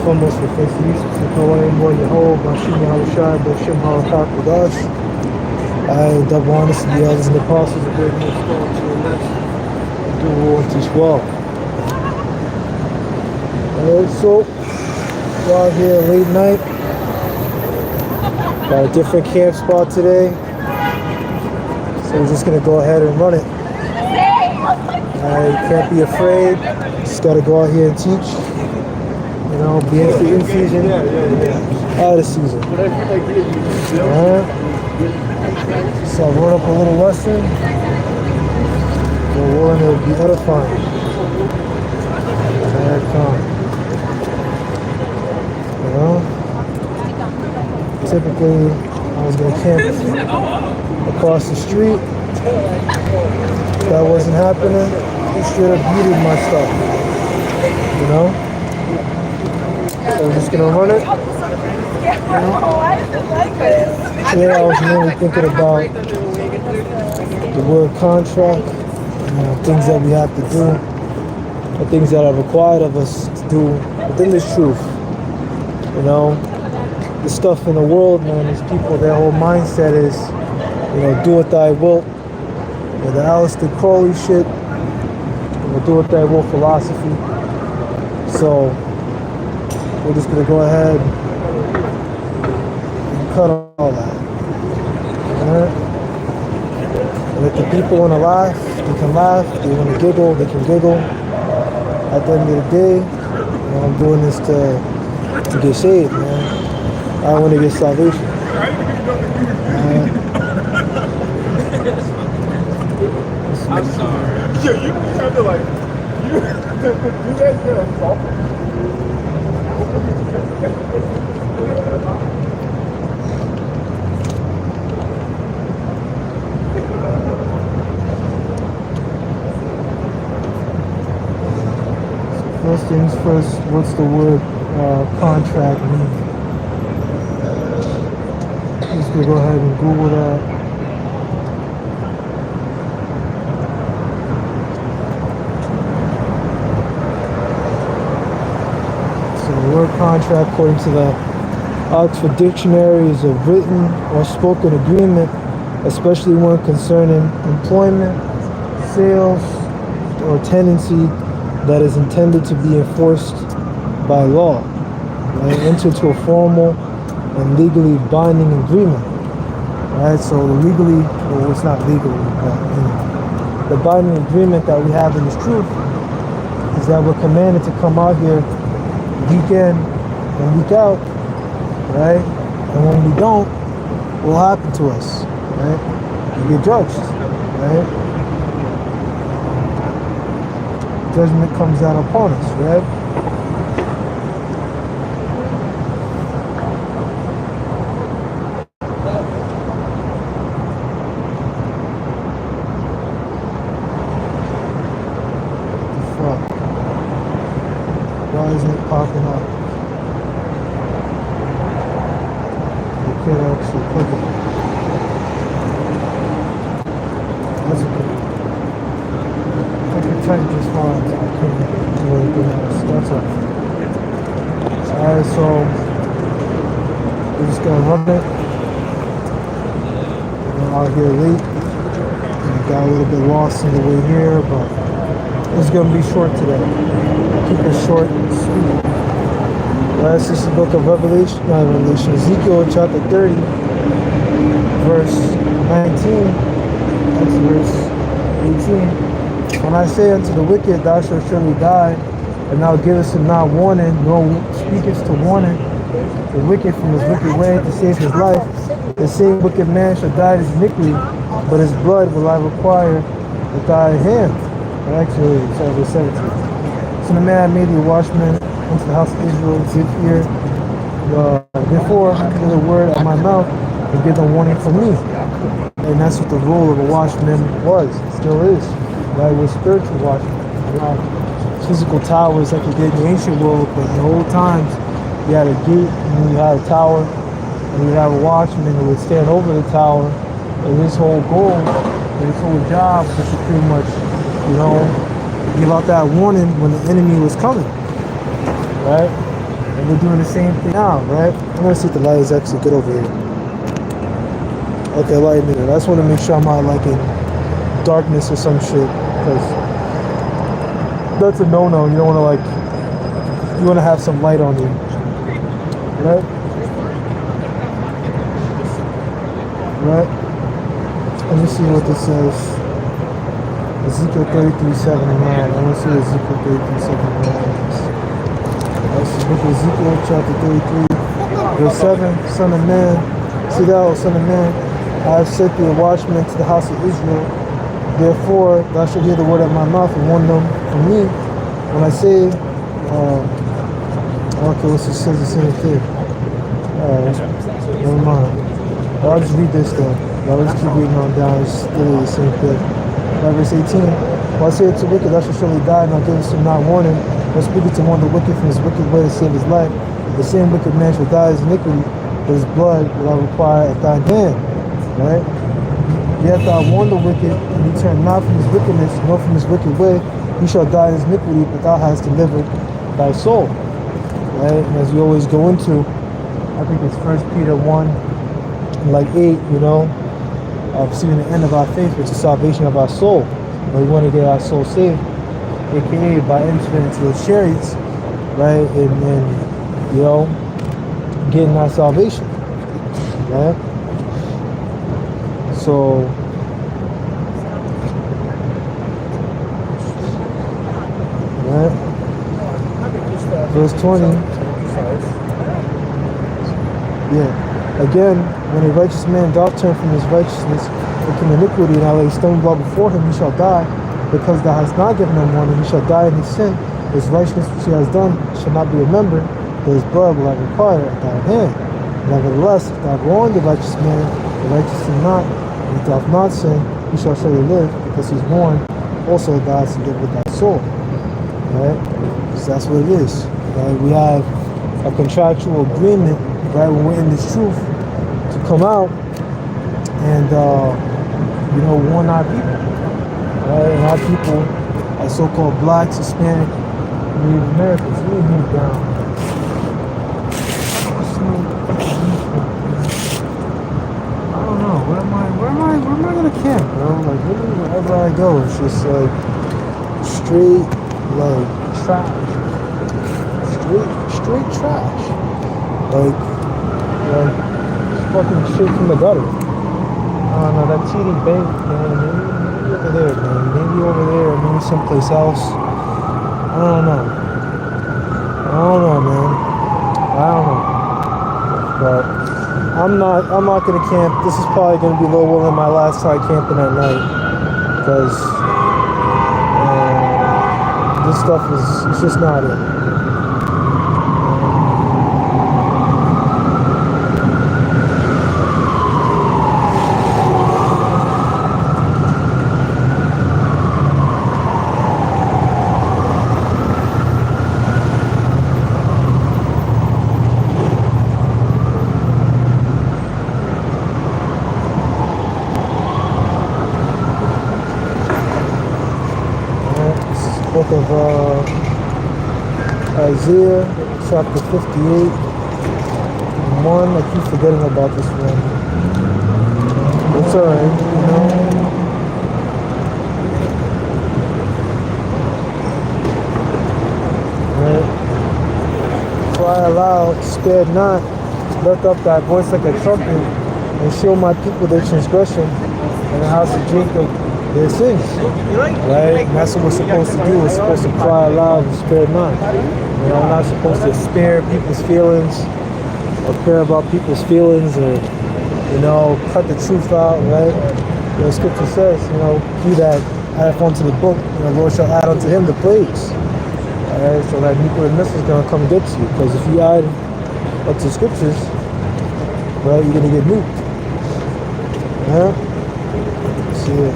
foremost for Festivus, the Kawaii Boy Yehovah, Bashimi Hawashai, Boshim Hawakak with us. I double honors to the elders and apostles of great men strong to the next. Do war and teach well. Alright, so we're out here late night. Got a different camp spot today. So we're just gonna go ahead and run it. You can't be afraid. Just gotta go out here and teach. You know, be in season, out of season. Alright. So I wrote up a little lesson. We're willing to be edifying. There it comes. You know? Typically, I was gonna camp across the street. If that wasn't happening, he straight up muted my stuff. You know? So we're just gonna run it. Today I was mainly thinking about the word contract, things that we have to do, the things that are required of us to do within this truth. You know, the stuff in the world, man, these people, their whole mindset is, you know, do what thy will. You know, the Aleister Crowley shit, you know, do what thy will philosophy. So we're just gonna go ahead and cut all that. Alright? And if the people wanna laugh, they can laugh. If they wanna giggle, they can giggle. At the end of the day, you know, I'm doing this to get saved, man. I wanna get salvation. I'm sorry. Yeah, you kind of like you guys kind of soft. First things first, what's the word contract mean? Just gonna go ahead and Google that. The word contract, according to the Oxford Dictionary, is a written or spoken agreement, especially one concerning employment, sales, or tenancy that is intended to be enforced by law. Right? Enter to a formal and legally binding agreement. Right? So the legally, well, it's not legally, but you know, the binding agreement that we have in this truth is that we're commanded to come out here week in and week out, right? And when we don't, what will happen to us, right? We get judged, right? Judgment comes down upon us, right? Isn't it popping up? You can't actually click it. That's okay. I can type just fine. I can't do anything else. That's all. Alright, so we're just gonna run it. We're out here late. We got a little bit lost in the way here, but it's gonna be short today. Keep it short and sweet. This is the book of Revelation, Ezekiel chapter 30, verse 19. That's verse 18. When I say unto the wicked, thou shalt surely die, and thou givest him not warning, nor speakest to warning the wicked from his wicked way to save his life, the same wicked man shall die his iniquity, but his blood will I require at thy hand. Actually, it's verse 17. So the man made the watchman unto the house of Israel, give ear, therefore hear the word of my mouth, and give them warning from me. And that's what the role of a watchman was, still is. Right? We're spiritual watchmen. We're not physical towers like we did in the ancient world, but in the old times, you had a gate, and then you had a tower, and you have a watchman who would stand over the tower, and his whole goal, and his whole job was to pretty much, you know, give out that warning when the enemy was coming, right? And we're doing the same thing now, right? I'm gonna see if the light is actually good over here. Okay, light meter. I just want to make sure I'm not like in darkness or some shit, because that's a no-no. You don't want to like, you want to have some light on you, right? Right? Let me see what this says. Ezekiel 33:7 and 9. I want to see what Ezekiel 33:7 and 9 is. That's the book of Ezekiel, chapter 33, verse 7. Son of man, see thou, son of man, I have set thee a watchman to the house of Israel. Therefore, thou shalt hear the word of my mouth and warn them from me. When I say, okay, what's it says the same thing. Never mind. I'll just read this though. I'll just keep reading on down. It's literally the same thing. Verse 18. Well, I say to the wicked, thou shalt surely die, and I'll give him not warning. But speaking to warn the wicked from his wicked way to save his life. The same wicked man shall die his iniquity, but his blood will I require at thine hand. Right? Yet thou warn the wicked, and he turn not from his wickedness, nor from his wicked way. He shall die in his iniquity, but thou hast delivered thy soul. Right? And as we always go into, I think it's 1 Peter 1, like 8, you know, of seeing the end of our faith, which is salvation of our soul. But we want to get our soul saved, aka by entering into those chariots, right? And you know, getting our salvation, right? So right? Verse 20. Yeah. Again, when a righteous man doth turn from his righteousness and from iniquity, and I lay a stone block before him, he shall die, because thou hast not given him warning. He shall die in his sin. His righteousness which he has done shall not be remembered, but his blood will I require at thy hand. Nevertheless, if thou warn the righteous man, the righteous sin not, and he doth not sin, he shall surely live, because he's warned. Also thou hast delivered thy soul. Right? So that's what it is. Right? We have a contractual agreement, right, when we're in this truth, to come out and you know, warn our people. Right? And our people are so-called blacks, Hispanic, Native Americans. Let me move down. I don't know. Where am I gonna camp, bro? Like literally wherever I go, it's just like straight like trash. Straight trash. Like fucking shit from the gutter. I don't know, that TD Bank, man, maybe over there, man. Maybe over there, maybe someplace else. I don't know, man. I don't know. But I'm not gonna camp. This is probably gonna be low than my last time camping at night. Because this stuff is, it's just not it. Of Isaiah chapter 58 1. I keep forgetting about this one. It's alright, you know. Right. Cry aloud, spare not, lift up thy voice like a trumpet, and show my people their transgression, and the house of Jacob their sins, right? And that's what we're supposed to do. We're supposed to cry aloud and spare not. You know, we're not supposed to spare people's feelings or care about people's feelings or, you know, cut the truth out, right? You know, scripture says, you know, he that addeth unto the book, you know, Lord shall add unto him the plagues. Alright, so that nuclear missile is going to come and get you. Because if you add up to scriptures, right, you're going to get nuked. Yeah? See it.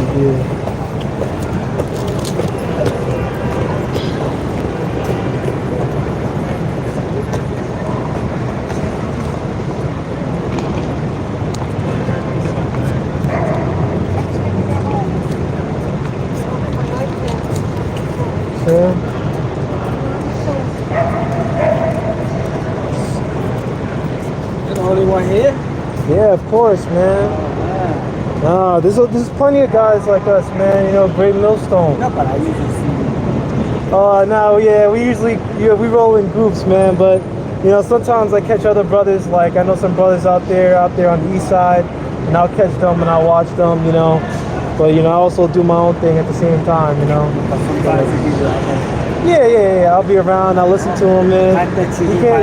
Yeah. the only one here? Yeah, of course, man. Nah, there's plenty of guys like us, man. You know, Great Millstone. No, but I usually see you. No, yeah, we roll in groups, man. But you know, sometimes I catch other brothers. Like I know some brothers out there on the east side, and I'll catch them and I'll watch them. You know, but you know, I also do my own thing at the same time. You know. But sometimes you be like, Yeah. I'll be around. I'll listen to them, man.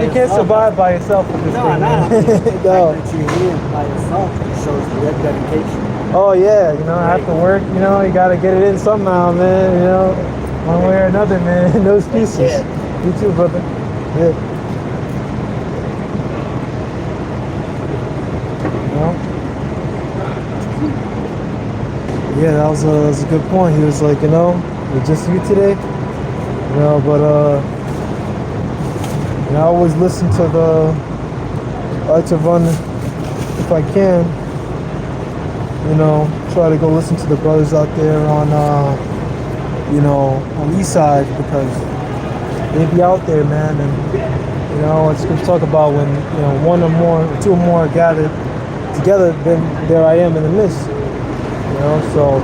You can't survive by yourself with this thing, man. The fact No. that you're here by yourself shows your dedication. Oh yeah, you know, after work, you know, you gotta get it in somehow, man. You know, one way or another, man. No excuses. Yeah. You too, brother. Yeah. You know? Yeah, that was a good point. He was like, you know, it's just you today. You know, but you know, I always listen to I like to run if I can. You know, try to go listen to the brothers out there on you know, on the east side, because they be out there, man. And you know, it's good to talk about when, you know, one or more, two or more are gathered together, then there I am in the midst. You know, so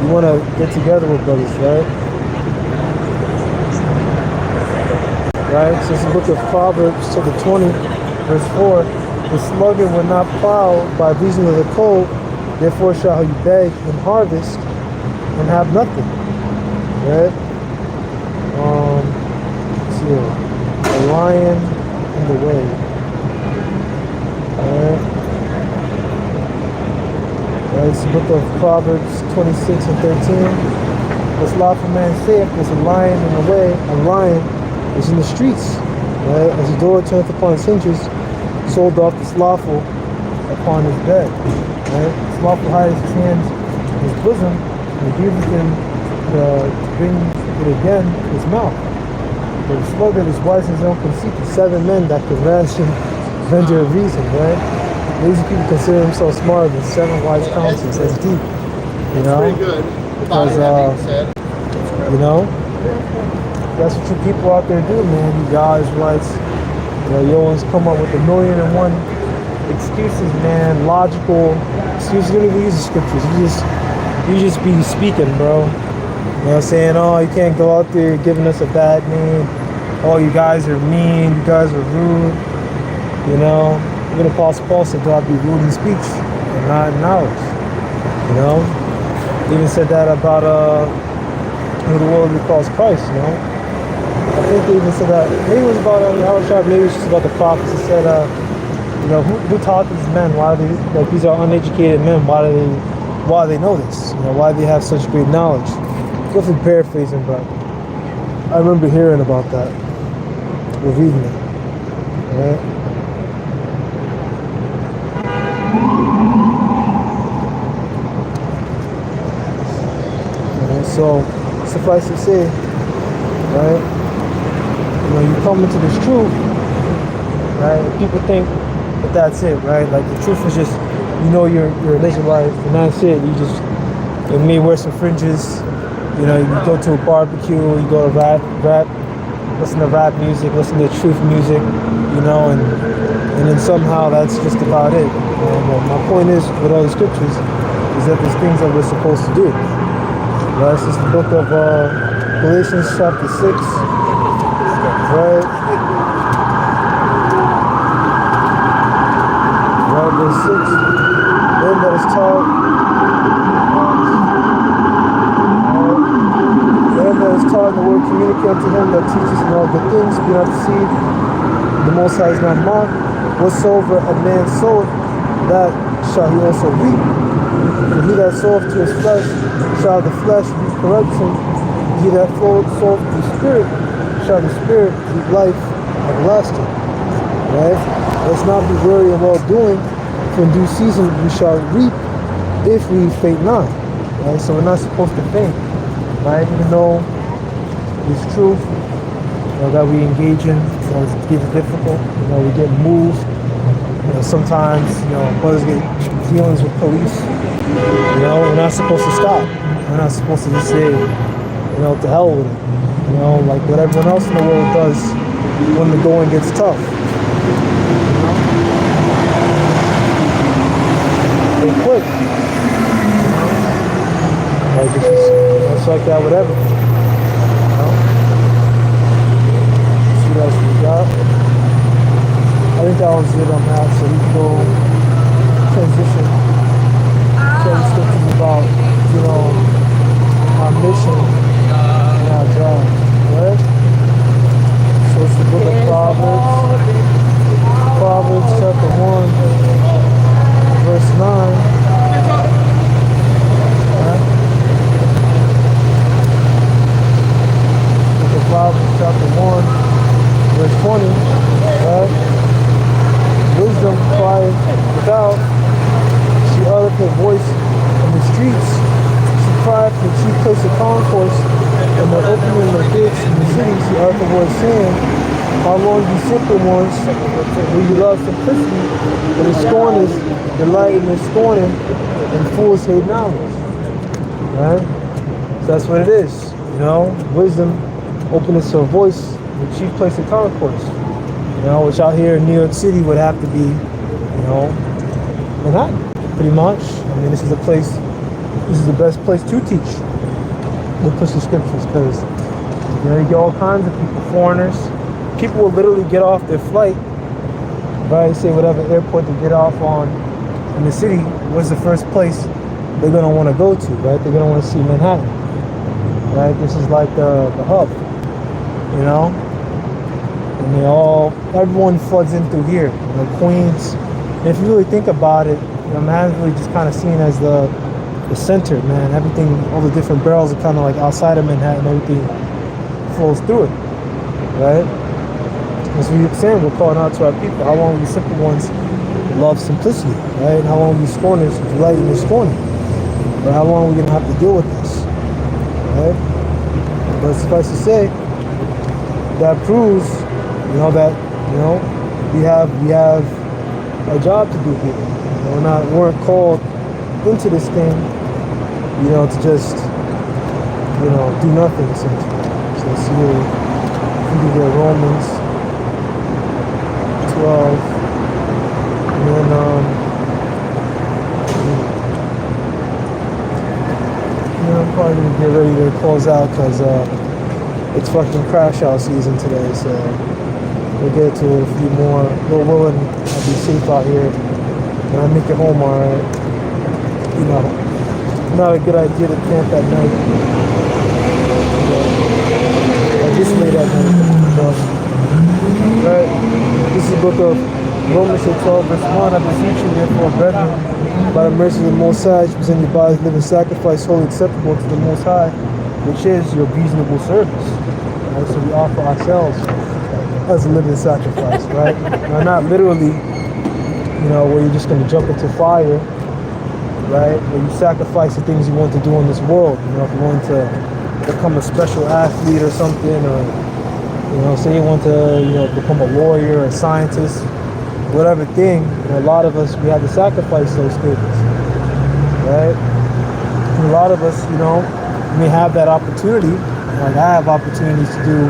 you want to get together with brothers, right? Right? So it's the book of Proverbs, chapter 20, verse 4. The sluggard will not plow by reason of the cold, therefore shall he beg and harvest and have nothing. Right? Let's see here. A lion in the way. Alright. Right, it's the book of Proverbs 26 and 13. The slothful man saith, there's a lion in the way, a lion is in the streets. Right? As the door turneth upon its hinges, sold off the slothful upon his bed. Right? The slothful hides his hands in his bosom and gives him to bring it again to his mouth. But the sluggard is wise in his own conceit. The 7 men that could ration vendor of reason, right? Lazy people consider themselves smarter than 7 wise counsels. That's deep. You know? Pretty good. Because you know, that's what you people out there do, man. You guys, Israelites. You know, you always come up with 1,000,001 excuses, man. Logical excuses. You don't even use the scriptures. You just be speaking, bro. You know what I'm saying? Oh, you can't go out there giving us a bad name. Oh, you guys are mean. You guys are rude. You know, even Apostle Paul said, "Do I be rude in speech and not in knowledge?" You know, he even said that about who the world calls Christ. You know. I think they even said that, maybe it was about maybe it was just about the prophets. It said, you know, who taught these men? Why are they, like, these are uneducated men, why do they know this? You know, why do they have such great knowledge? Definitely paraphrasing, but I remember hearing about that, or reading it, right? So, suffice to say, right? You know, you come into this truth, right? People think that that's it, right? Like the truth is just, you know, you're an Israelite, and that's it. You may wear some fringes, you know, you go to a barbecue, you go to rap, listen to rap music, listen to truth music, you know, and then somehow that's just about it. Well, my point is, with all the scriptures, is that there's things that we're supposed to do. Right? This is the book of Galatians chapter 6. Right, verse 6. Them that is taught, the word communicate unto him that teaches in all good things. Be not deceived. The Most High is not mocked. Whatsoever a man soweth, that shall he also reap. And he that soweth to his flesh, shall the flesh reap corruption. He that soweth to the Spirit, shall the Spirit reap life everlasting. Right? Let's not be weary of well doing, for in due season we shall reap if we faint not. Right? So we're not supposed to faint. Right? Even though it's truth, you know, that we engage in, you know, it gets difficult. You know, we get moved. You know, sometimes, you know, brothers get dealings with police. You know, we're not supposed to stop. We're not supposed to just say, you know, to hell with it. You know, like what everyone else in the world does when the going gets tough. You know? Just like that with everything. You know? Let's see what else we got. I think that was it on that, so we can go transition to the scriptures about, you know, our mission and our job. Right? So it's the book of Proverbs. Proverbs chapter 1, verse 9. Right? Book of Proverbs chapter 1, verse 20. Right? Wisdom crieth without, she uttereth her voice in the streets. She crieth in the chief place of concourse, and the opening of the gates in the city. She uttereth the word saying, how long ye simple ones, will you love simplicity, but the scorners delight in their scorning, and fools hate knowledge. Right? So that's what it is. You know, wisdom opens her voice in the chief place of concourse. You know, which out here in New York City would have to be, you know, Manhattan, pretty much. I mean, this is the place, this is the best place to teach the Christian scriptures, because, you know, you get all kinds of people, foreigners. People will literally get off their flight, right? Say whatever airport they get off on in the city, what's the first place they're gonna want to go to, right? They're gonna want to see Manhattan, right? This is like the hub, you know? And they all, everyone floods in through here, you know, Queens. And if you really think about it, you know, Manhattan's really just kind of seen as the center, man. Everything, all the different barrels are kind of like outside of Manhattan, everything flows through it, right? As we were saying, we're calling out to our people. How long will you simple ones love simplicity, right? And how long will you scorners delight in your scorning? But how long are we going to have to deal with this, right? But suffice to say, that proves, you know, that, you know, we have a job to do here. You know, we weren't called into this thing, you know, to just, you know, do nothing essentially. So let's see here, if we can get Romans 12, and then I'm probably gonna get ready to close out because it's fucking crash out season today, so we'll get to a few more. Lord willing, I'll be safe out here and I make it home alright. You know, not a good idea to camp at night. Or just late at night. But, right, this is the book of Romans 12, verse 1. I beseech you, therefore, brethren, by the mercy of the Most High, to present your bodies living sacrifice, wholly acceptable to the Most High, which is your reasonable service. Right? So we offer ourselves as a living sacrifice, right? Now, not literally, you know, where you're just going to jump into fire, right? Where you sacrifice the things you want to do in this world. You know, if you want to become a special athlete or something, or, you know, say you want to, you know, become a lawyer or a scientist, whatever thing, you know, a lot of us, we have to sacrifice those things, right? And a lot of us, you know, may have that opportunity. Like I have opportunities to do,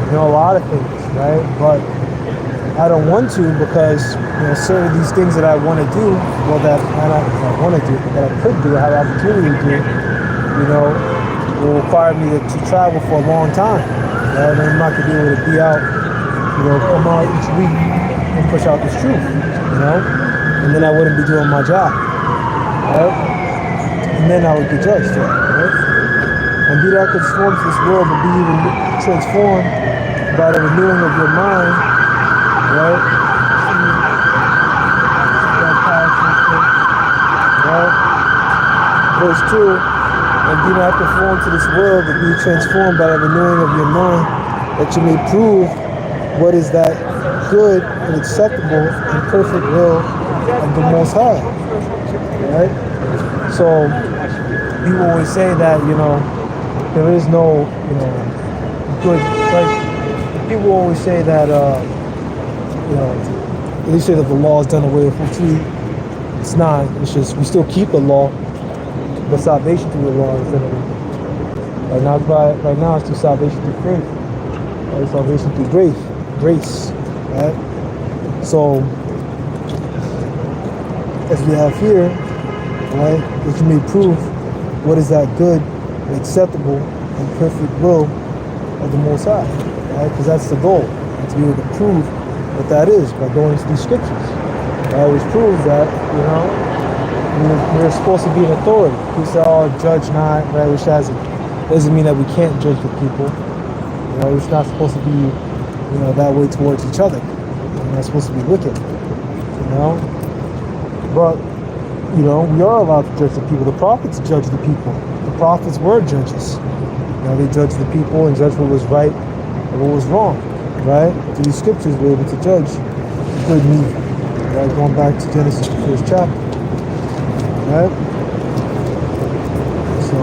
you know, a lot of things, right? But I don't want to because, you know, certain of these things that I want to do, well, that I want to do, but that I could do, I have opportunity to do, you know, will require me to travel for a long time, right? And I'm not going to be able to be out, you know, come out each week and push out this truth, you know? And then I wouldn't be doing my job, right? And then I would be judged, right? And be not conformed to this world, but be transformed by the renewing of your mind, right? Right? Verse 2, and be not conformed to this world, but be transformed by the renewing of your mind, that you may prove what is that good and acceptable and perfect will of the Most High, right? So people always say that, you know, there is no, you know, good, like, people always say that, you know, they say that the law is done away with, which it's not. It's just, we still keep the law, but salvation through the law is done away with. Right now it's through salvation through faith, right? Salvation through grace, right? So, as we have here, right, that you may prove what is that good the acceptable and perfect will of the Most High, right? Because that's the goal, and to be able to prove what that is by going to these scriptures. Right? Which proves that, you know, we're supposed to be an authority. He said, "Oh, judge not," right? Which doesn't mean that we can't judge the people. You know, it's not supposed to be, you know, that way towards each other. We're not supposed to be wicked. You know, but you know, we are allowed to judge the people. The prophets judge the people. The prophets were judges. You know, they judged the people and judged what was right and what was wrong. Right? Through these scriptures, we're able to judge good and evil. Right? Going back to Genesis, the 1st chapter. Right? So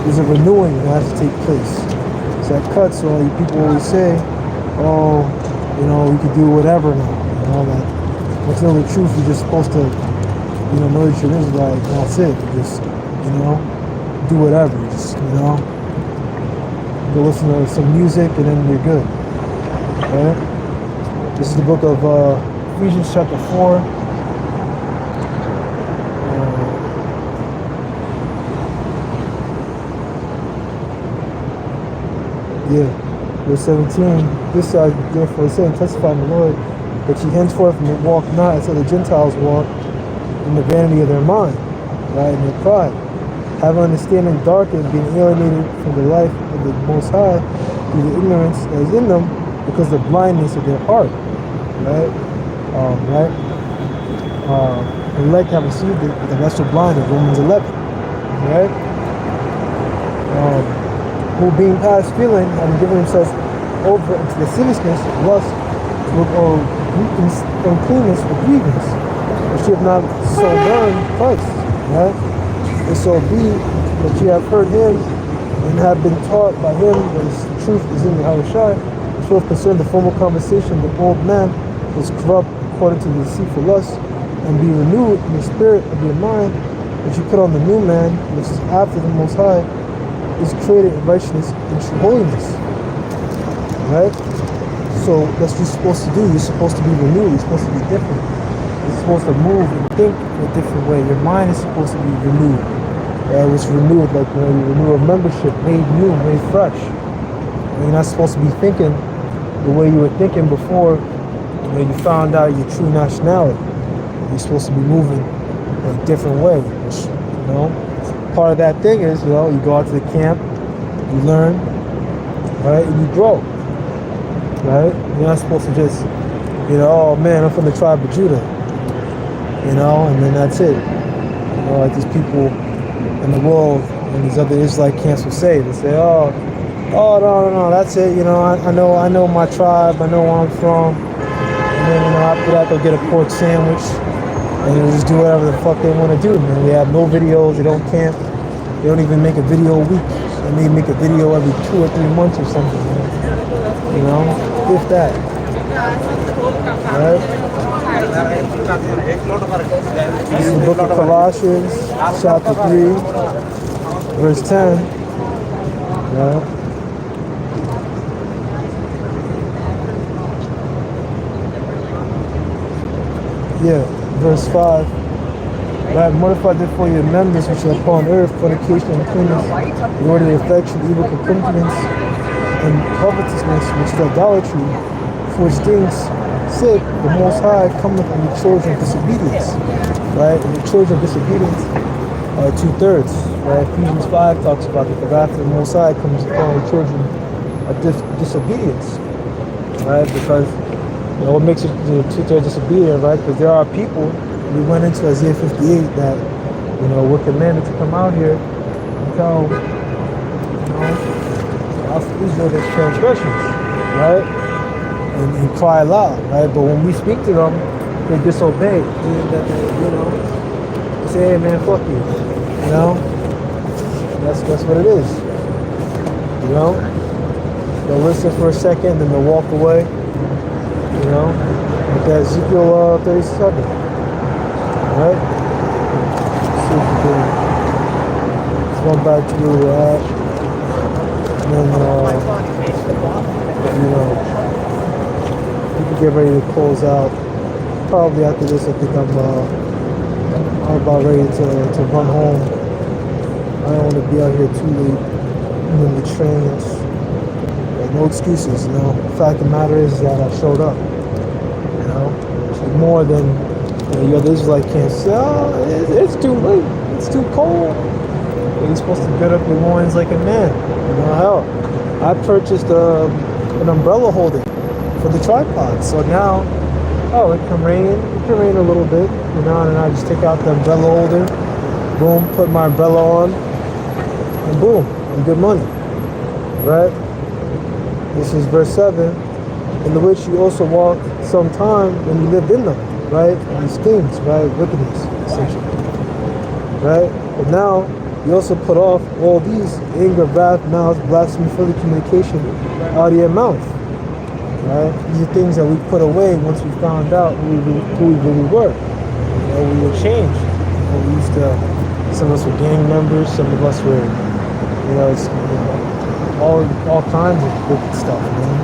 there's a renewing that has to take place. So that cuts. So people always say, "Oh, you know, we could do whatever now." You know, that once you know the truth, you're just supposed to, you know that you're Israelite. And that's it. You just, you know, do whatever. Just, you know, go listen to some music and then you're good. Right? This is the book of Ephesians chapter 4. Verse 17. This I therefore say and testify in the Lord, that ye henceforth walk not as other Gentiles walk, in the vanity of their mind, right, in their pride, have understanding darkened, being alienated from the life of the Most High through the ignorance that is in them, because of the blindness of their heart, right? Elect have received it with the lesser blind of Romans 11, right? Who being past feeling, having given himself over into the seriousness, lust, or uncleanness with grievance, which ye have not so learned Christ, right? And so be that ye have heard him and have been taught by him that the truth is in the Yahushua, which will concern the former conversation, the old man was corrupt according to the deceitful lust, and be renewed in the spirit of your mind, that you put on the new man, which is after the Most High, is created in righteousness and true holiness. Right? So that's what you're supposed to do. You're supposed to be renewed. You're supposed to be different. You're supposed to move and think in a different way. Your mind is supposed to be renewed. It was renewed, like when you renew a membership, made new, made fresh. And you're not supposed to be thinking the way you were thinking before when you found out your true nationality. You're supposed to be moving in a different way. Which, you know, part of that thing is, you know, you go out to the camp, you learn, right, and you grow, right? You're not supposed to just, you know, "Oh man, I'm from the tribe of Judah," you know, and then that's it. You know, like these people in the world and these other Israelite camps will say, they say, "Oh, no, that's it. You know, I know my tribe, I know where I'm from," and then, you know, after that they'll get a pork sandwich. And they'll just do whatever the fuck they want to do, man. They have no videos, they don't camp, they don't even make a video a week. They may make a video every 2 or 3 months or something, man. You know, if that. Right? This is the book of Colossians, chapter 3, verse 10. Right? Yeah. Verse 5, right? Mortify therefore your members which are upon earth, fornication, uncleanness, inordinate affection, evil concupiscence, and covetousness, which is idolatry, for which things sake the Most High cometh on the children of disobedience, right? And the children of disobedience are 2/3, right? Ephesians 5 talks about that the wrath of the Most High comes upon the children of disobedience, right? Because you know, what makes it the 2/3 disobedient, right? Because there are people, we went into Isaiah 58, that, you know, we're commanded to come out here and tell, you know, Israel their transgressions, right? And cry loud, right? But when we speak to them, they disobey. You know, they say, "Hey man, fuck you," you know? That's what it is, you know? They'll listen for a second, then they'll walk away. You know, with that Ezekiel 37, right? Let's see if we can. Let's go back to where we're at. And then, you know, we can get ready to close out. Probably after this, I think I'm about ready to run home. don't want to be out here too late in the trains. Like, no excuses, you know. The fact of the matter is that I showed up. You know, it's more than you're the Israelite can't say, oh, it's too late, it's too cold. You're supposed to get up your loins like a man. You know, hell, I purchased an umbrella holder for the tripod. So now, oh, it can rain a little bit, you know, and I just take out the umbrella holder, boom, put my umbrella on, and boom, I'm good money, right? This is verse 7, in the which you also walked some time when you lived in them, right? These things, right? Wickedness, essentially, right? But now, you also put off all these: anger, wrath, malice, blasphemy, filthy communication out of your mouth. Right? These are things that we put away once we found out who we really were. You know, we were changed. You know, we used to, some of us were gang members, some of us were, you know, all kinds of wicked stuff, man.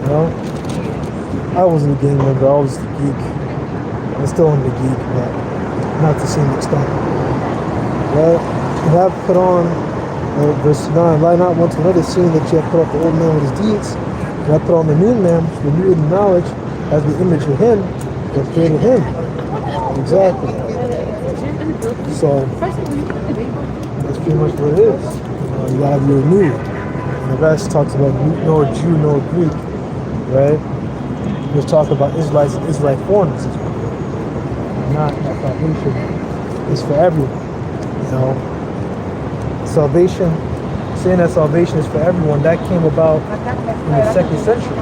You know? I wasn't a gang member, I was the geek. I still am the geek, but not to the same extent. Right? You have put on, verse 9, lie not one to another, seeing that you have put off the old man with his deeds, and I put on the new man, which renewed in knowledge, as the image of him that created him. Exactly. So, that's pretty much what it is. You gotta be renewed. And the rest talks about nor Jew nor Greek, right? We're talking about Israelites and Israelite foreigners as well. Not that salvation is for everyone. You know, salvation, saying that salvation is for everyone, that came about in the 2nd century.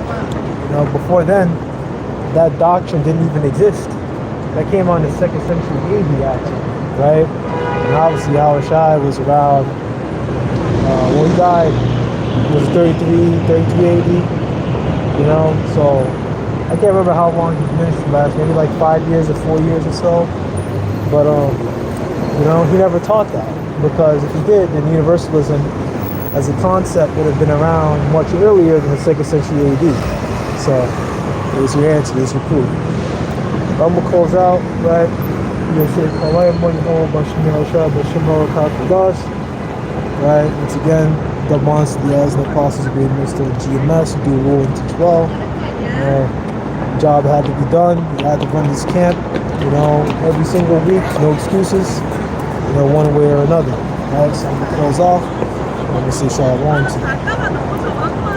You know, before then, that doctrine didn't even exist. That came on in the 2nd century AD, actually, right? And obviously, Yahushua was around, when he died, it was 33 AD, you know, so I can't remember how long his ministry lasted, maybe like 5 years or 4 years or so, but, you know, he never taught that, because if he did, then universalism as a concept would have been around much earlier than the 2nd century AD. So, there's your answer, there's your proof. I'm going to close out, right? You'll say, right? Once again, the monster, the eyes, and the apostles, the great minister of GMS, do roll into 12. Job had to be done. You had to run this camp, you know, every single week, no excuses, you know, one way or another. Right? So I'm going to close off. I'm going to say shalom to you.